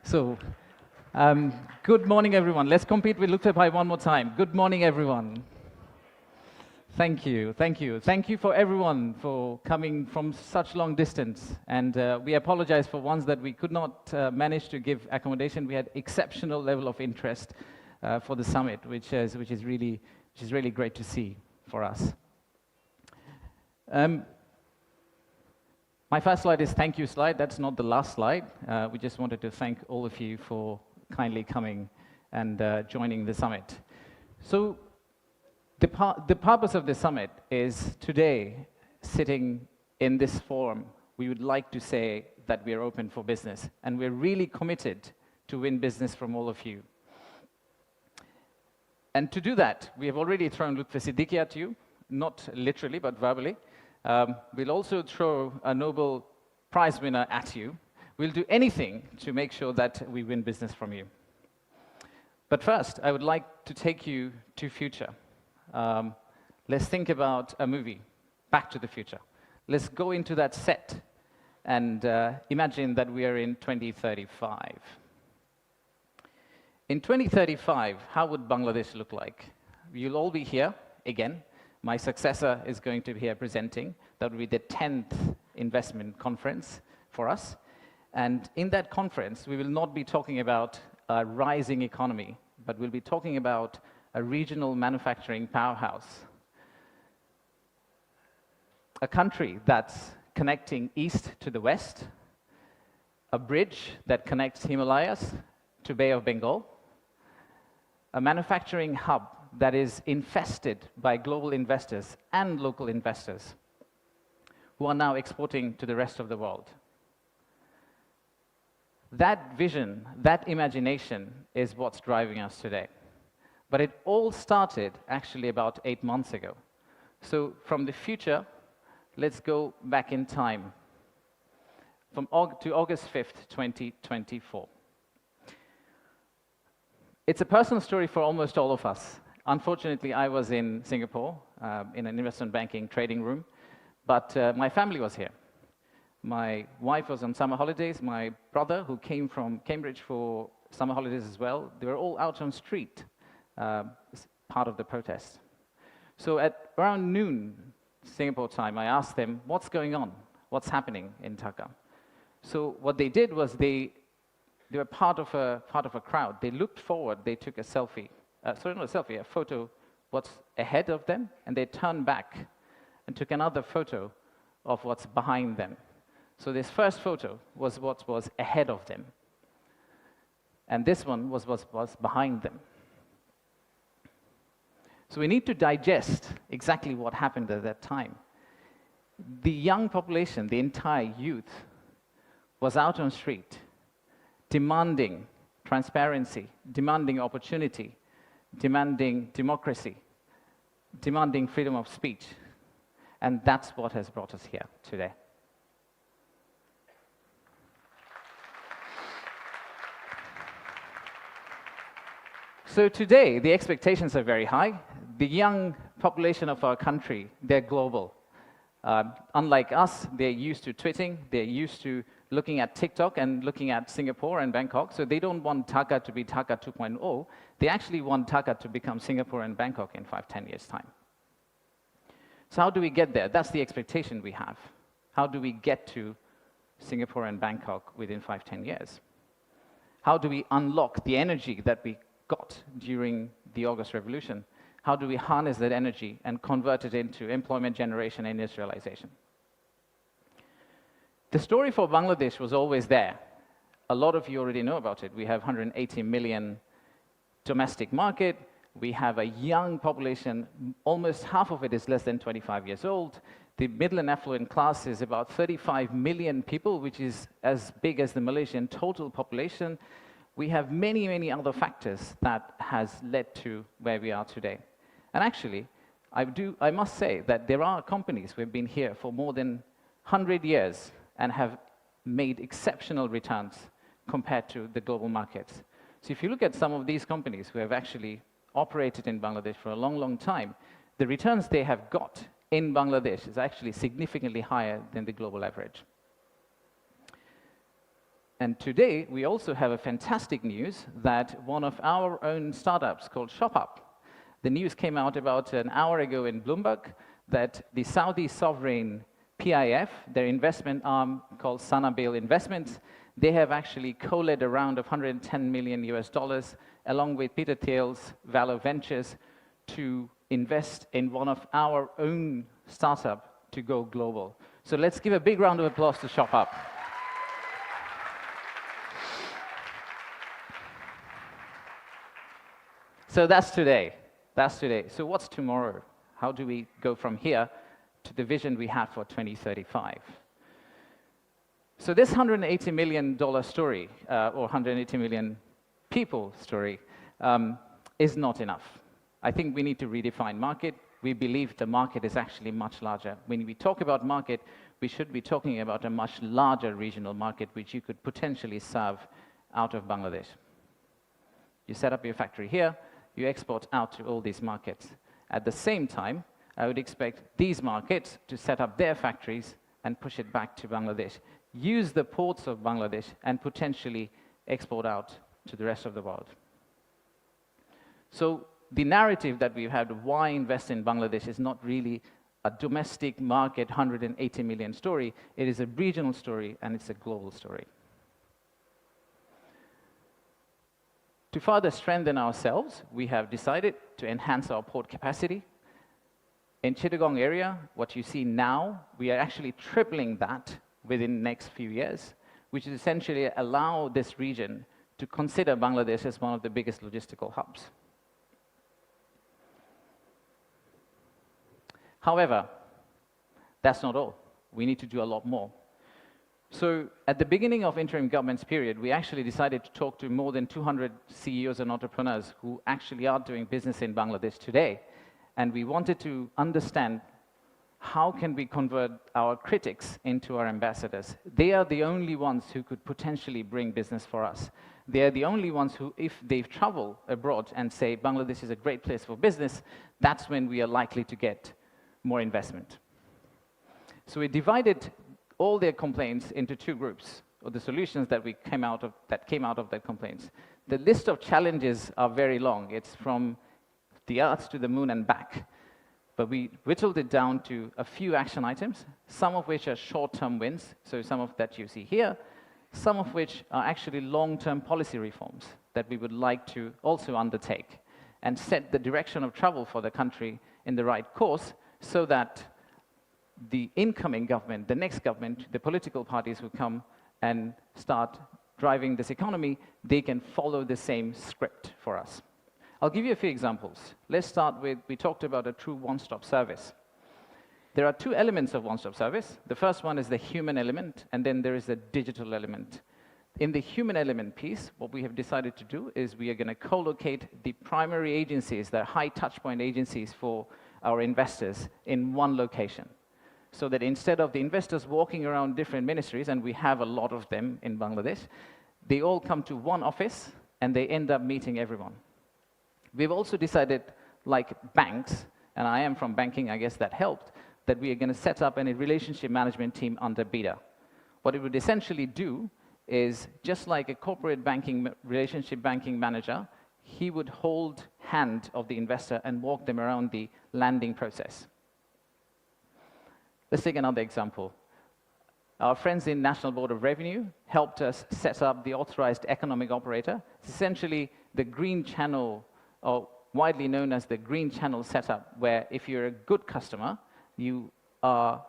So, good morning, everyone. Let's compete with Look High one more time. Good morning, everyone. Thank you, thank you. Thank you for everyone for coming from such long distance. And we apologize for ones that we could not manage to give accommodation. We had exceptional level of interest for the summit, which is really great to see for us. My first slide is thank you slide. That's not the last slide. We just wanted to thank all of you for kindly coming and joining the summit. So the purpose of the summit is today, sitting in this forum, we would like to say that we are open for business, and we're really committed to win business from all of you. And to do that, we have already thrown Lutfi Siddiqui at you, not literally, but verbally. We'll also throw a Nobel Prize winner at you. We'll do anything to make sure that we win business from you. But first, I would like to take you to future. Let's think about a movie, Back to the Future. Let's go into that set and imagine that we are in 2035. In 2035, how would Bangladesh look like? You'll all be here again. My successor is going to be here presenting. That will be the 10th investment conference for us. And in that conference, we will not be talking about a rising economy, but we'll be talking about a regional manufacturing powerhouse. A country that's connecting east to the west, a bridge that connects Himalayas to Bay of Bengal, a manufacturing hub that is infested by global investors and local investors who are now exporting to the rest of the world. That vision, that imagination is what's driving us today. But it all started actually about 8 months ago. So from the future, let's go back in time to August 5th, 2024. It's a personal story for almost all of us. Unfortunately, I was in Singapore in an investment banking trading room, but my family was here. My wife was on summer holidays. My brother, who came from Cambridge for summer holidays as well, they were all out on street, part of the protest. So at around noon, Singapore time, I asked them, what's going on? What's happening in Dhaka? So what they did was they were part of a crowd. They looked forward, they took a selfie. Sorry, not a selfie, a photo what's ahead of them, and they turned back and took another photo of what's behind them. So this first photo was what was ahead of them, and this one was what was behind them. So we need to digest exactly what happened at that time. The young population, the entire youth, was out on street, demanding transparency, demanding opportunity, demanding democracy, demanding freedom of speech. And that's what has brought us here today. So today, the expectations are very high. The young population of our country, they're global. Unlike us, they're used to tweeting, they're used to looking at TikTok and looking at Singapore and Bangkok. So they don't want Dhaka to be Dhaka 2.0. They actually want Dhaka to become Singapore and Bangkok in 5-10 years' time. So how do we get there? That's the expectation we have. How do we get to Singapore and Bangkok within 5-10 years? How do we unlock the energy that we got during the August Revolution? How do we harness that energy and convert it into employment generation and industrialization? The story for Bangladesh was always there. A lot of you already know about it. We have 180 million domestic market. We have a young population. Almost half of it is less than 25 years old. The middle and affluent class is about 35 million people, which is as big as the Malaysian total population. We have many, many other factors that has led to where we are today. And actually, I must say that there are companies who have been here for more than 100 years and have made exceptional returns compared to the global markets. So if you look at some of these companies who have actually operated in Bangladesh for a long, long time, the returns they have got in Bangladesh is actually significantly higher than the global average. And today, we also have a fantastic news that one of our own startups called ShopUp, the news came out about an hour ago in Bloomberg that the Saudi sovereign PIF, their investment arm called Sanabil Investments, they have actually co-led a round of $110 million US, along with Peter Thiel's Valor Ventures, to invest in one of our own startup to go global. So let's give a big round of applause to ShopUp. So that's today. That's today. So what's tomorrow? How do we go from here to the vision we have for 2035? So this $180 million story, or 180 million people story, is not enough. I think we need to redefine market. We believe the market is actually much larger. When we talk about market, we should be talking about a much larger regional market which you could potentially serve out of Bangladesh. You set up your factory here, you export out to all these markets. At the same time, I would expect these markets to set up their factories and push it back to Bangladesh, use the ports of Bangladesh, and potentially export out to the rest of the world. So the narrative that we've had of why invest in Bangladesh is not really a domestic market 180 million story. It is a regional story, and it's a global story. To further strengthen ourselves, we have decided to enhance our port capacity. In Chittagong area, what you see now, we are actually tripling that within the next few years, which is essentially allow this region to consider Bangladesh as one of the biggest logistical hubs. However, that's not all. We need to do a lot more. So at the beginning of interim government's period, we actually decided to talk to more than 200 CEOs and entrepreneurs who actually are doing business in Bangladesh today. And we wanted to understand how can we convert our critics into our ambassadors. They are the only ones who could potentially bring business for us. They are the only ones who, if they travel abroad and say Bangladesh is a great place for business, that's when we are likely to get more investment. So we divided all their complaints into two groups, or the solutions that came out of their complaints. The list of challenges are very long. It's from the Earth to the moon and back. But we whittled it down to a few action items, some of which are short-term wins, so some of that you see here, some of which are actually long-term policy reforms that we would like to also undertake and set the direction of travel for the country in the right course so that the incoming government, the next government, the political parties who come and start driving this economy, they can follow the same script for us. I'll give you a few examples. Let's start with, we talked about a true one-stop service. There are two elements of one-stop service. The first one is the human element, and then there is the digital element. In the human element piece, what we have decided to do is we are going to co-locate the primary agencies, the high touchpoint agencies for our investors in one location. So that instead of the investors walking around different ministries, and we have a lot of them in Bangladesh, they all come to one office and they end up meeting everyone. We've also decided, like banks, and I am from banking, I guess that helped, that we are going to set up a relationship management team under BIDA. What it would essentially do is, just like a corporate banking, relationship banking manager, he would hold hand of the investor and walk them around the landing process. Let's take another example. Our friends in National Board of Revenue helped us set up the authorized economic operator. It's essentially the green channel, or widely known as the green channel setup, where if you're a good customer, you are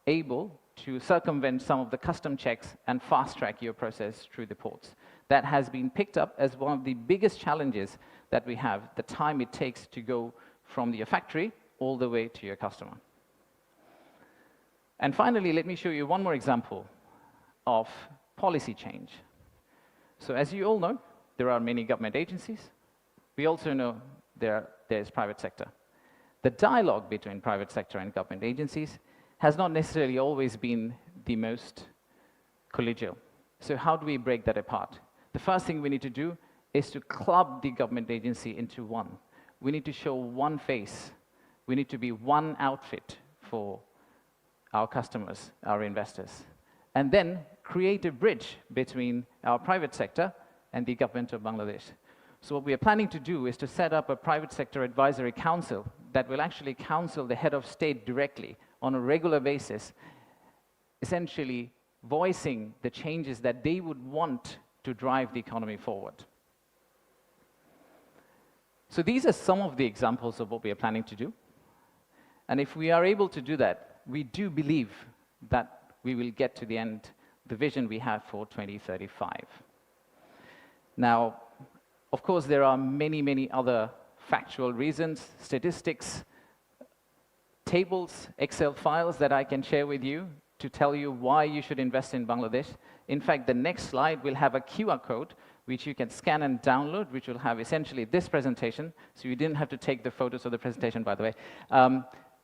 able to circumvent some of the custom checks and fast-track your process through the ports. That has been picked up as one of the biggest challenges that we have, the time it takes to go from your factory all the way to your customer. And finally, let me show you one more example of policy change. So as you all know, there are many government agencies. We also know there's private sector. The dialogue between private sector and government agencies has not necessarily always been the most collegial. So how do we break that apart? The first thing we need to do is to club the government agency into one. We need to show one face. We need to be one outfit for our customers, our investors. And then create a bridge between our private sector and the government of Bangladesh. So what we are planning to do is to set up a private sector advisory council that will actually counsel the head of state directly on a regular basis, essentially voicing the changes that they would want to drive the economy forward. So these are some of the examples of what we are planning to do. And if we are able to do that, we do believe that we will get to the end, the vision we have for 2035. Now, of course, there are many, many other factual reasons, statistics, tables, Excel files that I can share with you to tell you why you should invest in Bangladesh. In fact, the next slide will have a QR code which you can scan and download, which will have essentially this presentation. So you didn't have to take the photos of the presentation, by the way.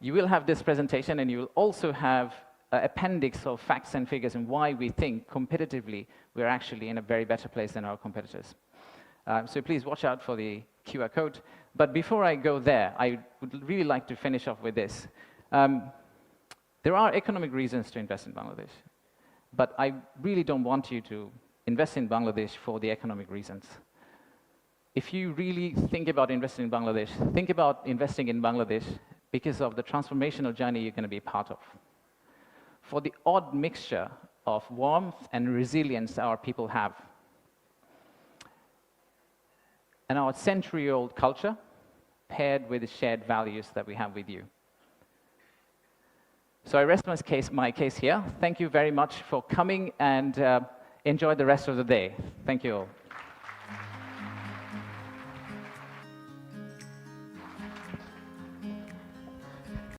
You will have this presentation, and you will also have an appendix of facts and figures and why we think competitively we're actually in a very better place than our competitors. So please watch out for the QR code. But before I go there, I would really like to finish off with this. There are economic reasons to invest in Bangladesh, but I really don't want you to invest in Bangladesh for the economic reasons. If you really think about investing in Bangladesh, think about investing in Bangladesh because of the transformational journey you're going to be part of. For the odd mixture of warmth and resilience our people have, and our century-old culture paired with the shared values that we have with you. So I rest my case here. Thank you very much for coming, and enjoy the rest of the day. Thank you all.